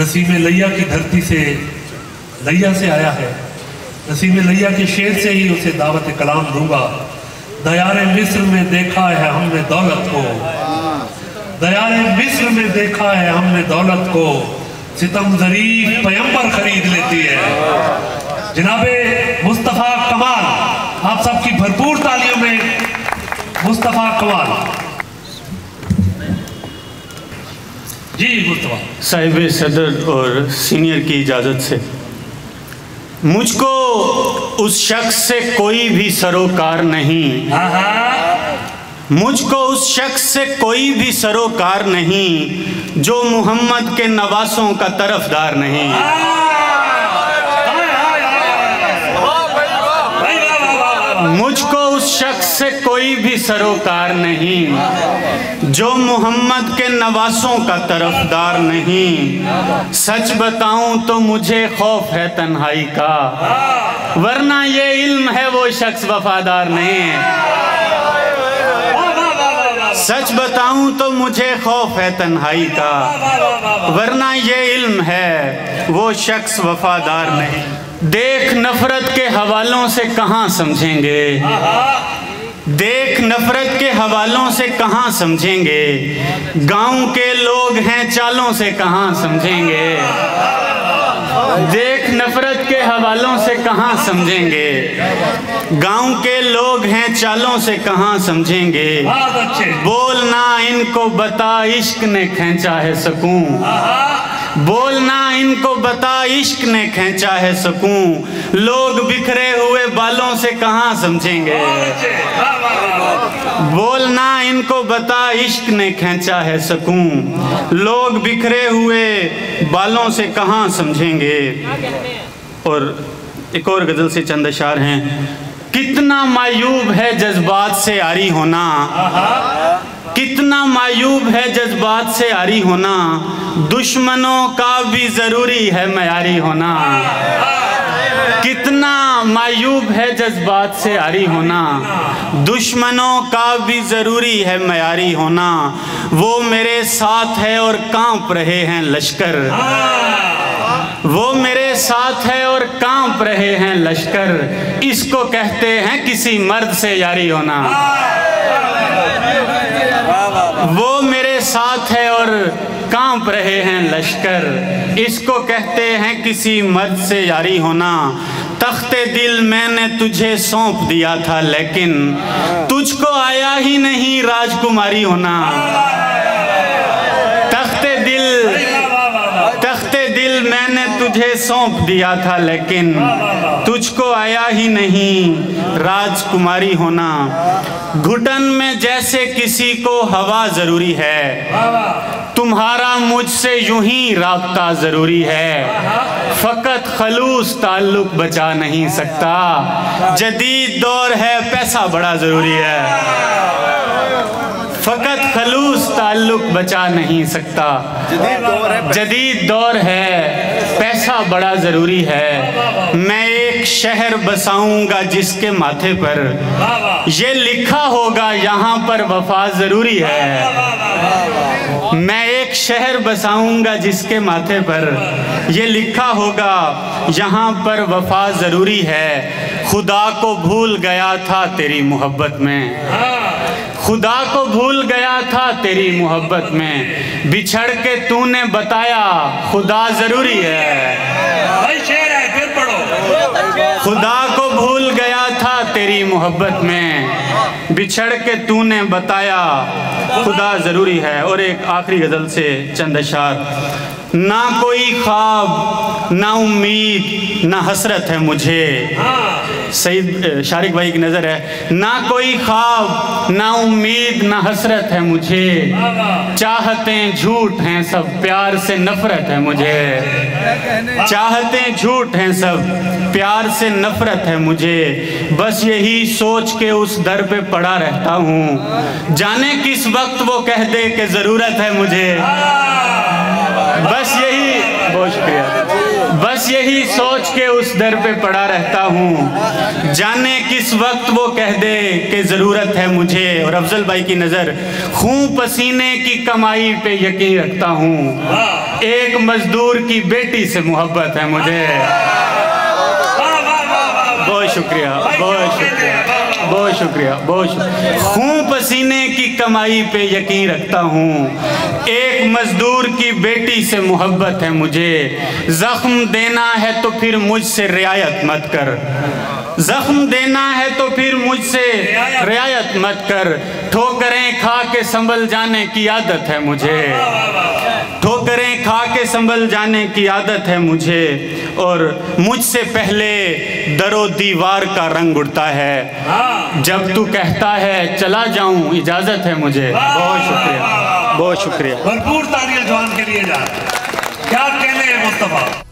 नसीम लैया की धरती से लैया से आया है। नसीम लैया के शेर से ही उसे दावत कलाम दूंगा। दयारे मिस्र में देखा है हमने दौलत को, दयारे मिस्र में देखा है हमने दौलत को, सितम ज़रीफ पैगंबर खरीद लेती है। जनाबे मुस्तफ़ा कमाल, आप सबकी भरपूर तालियों में मुस्तफ़ा कमाल जी। मुस्तफ़ा साहिब सदर और सीनियर की इजाज़त से, मुझको उस शख्स से कोई भी सरोकार नहीं, मुझको उस शख्स से कोई भी सरोकार नहीं जो मोहम्मद के नवासों का तरफदार नहीं। मुझको उस शख्स से कोई भी सरोकार नहीं जो मोहम्मद के नवासों का तरफदार नहीं। सच बताऊं तो मुझे खौफ है तन्हाई का, वरना ये इल्म है वो शख्स वफादार नहीं है। सच बताऊं तो मुझे खौफ है तन्हाई का, वरना ये इल्म है वो शख्स वफादार नहीं। देख नफरत के हवालों से कहाँ समझेंगे, देख नफरत के हवालों से कहाँ समझेंगे, गांव के लोग हैं चालों से कहाँ समझेंगे। देख नफरत के हवालों से कहाँ समझेंगे, गांव के लोग हैं चालों से कहाँ समझेंगे। बोलना इनको बता इश्क ने खींचा है सकूं, बोलना इनको बता इश्क ने खींचा है सकूं, लोग बिखरे हुए बालों से कहाँ समझेंगे। बोलना इनको बता इश्क ने खींचा है सकूं, लोग बिखरे हुए बालों से कहाँ समझेंगे। और एक और गज़ल से चंद अशार हैं। कितना मायूब है जज्बात से आरी होना, कितना मायूब है जज्बात से आरी होना, दुश्मनों का भी ज़रूरी है मयारी होना। कितना मायूब है जज्बात से आरी होना, दुश्मनों का भी ज़रूरी है मयारी होना। वो मेरे साथ है और कांप रहे हैं लश्कर, वो मेरे साथ है और कांप रहे हैं लश्कर, इसको कहते हैं किसी मर्द से यारी होना। वो मेरे साथ है और कांप रहे हैं लश्कर, इसको कहते हैं किसी मर्द से यारी होना। तख्ते दिल मैंने तुझे सौंप दिया था लेकिन तुझको आया ही नहीं राजकुमारी होना। तख्ते दिल मैंने तुझे सौंप दिया था लेकिन तुझको आया ही नहीं राजकुमारी होना। घुटन में जैसे किसी को हवा जरूरी है, तुम्हारा मुझसे यूं ही राब्ता जरूरी है। फकत खलूस ताल्लुक बचा नहीं सकता, जदीद दौर है पैसा बड़ा जरूरी है। फकत खलूस ताल्लुक बचा नहीं सकता, जदीद दौर है पैसा बड़ा ज़रूरी है। मैं एक शहर बसाऊंगा जिसके माथे पर ये लिखा होगा यहाँ पर वफा ज़रूरी है। मैं एक शहर बसाऊंगा जिसके माथे पर ये लिखा होगा यहाँ पर वफा ज़रूरी है। खुदा को भूल गया था तेरी मोहब्बत में, खुदा को भूल गया था तेरी मोहब्बत में, बिछड़ के तूने बताया खुदा ज़रूरी है। शेर है, फिर पढ़ो। खुदा को भूल गया था तेरी मोहब्बत में, बिछड़ के तूने बताया खुदा ज़रूरी है। और एक आखिरी गज़ल से चंद अशार। ना कोई ख्वाब ना उम्मीद ना हसरत है मुझे, सईद शारिक भाई की नज़र है। ना कोई ख्वाब ना उम्मीद ना हसरत है मुझे, चाहतें झूठ हैं सब प्यार से नफरत है मुझे। चाहतें झूठ हैं सब प्यार से नफरत है मुझे, बस यही सोच के उस दर पे पड़ा रहता हूँ, जाने किस वक्त वो कह दे कि ज़रूरत है मुझे। बस यही, बहुत शुक्रिया, बस यही सोच के उस दर पे पड़ा रहता हूँ, जाने किस वक्त वो कह दे कि ज़रूरत है मुझे। और अफजल भाई की नज़र, खून पसीने की कमाई पे यकीन रखता हूँ, एक मजदूर की बेटी से मोहब्बत है मुझे। बहुत शुक्रिया, बहुत शुक्रिया, बहुत शुक्रिया, बहुत शुक्रिया। खून पसीने की कमाई पे यकीन रखता हूँ, एक मजदूर की बेटी से मोहब्बत है मुझे। जख्म देना है तो फिर मुझसे रियायत मत कर, जख्म देना है तो फिर मुझसे रियायत मत कर। ठोकरें खा के संभल जाने की आदत है मुझे, ठोकरें खा के संभल जाने की आदत है मुझे। और मुझसे पहले दरो दीवार का रंग उड़ता है, जब तू कहता है चला जाऊं इजाजत है मुझे। बहुत शुक्रिया, बहुत शुक्रिया। भरपूर तालियां जवान के लिए जा। क्या कहने हैं मुस्तफा।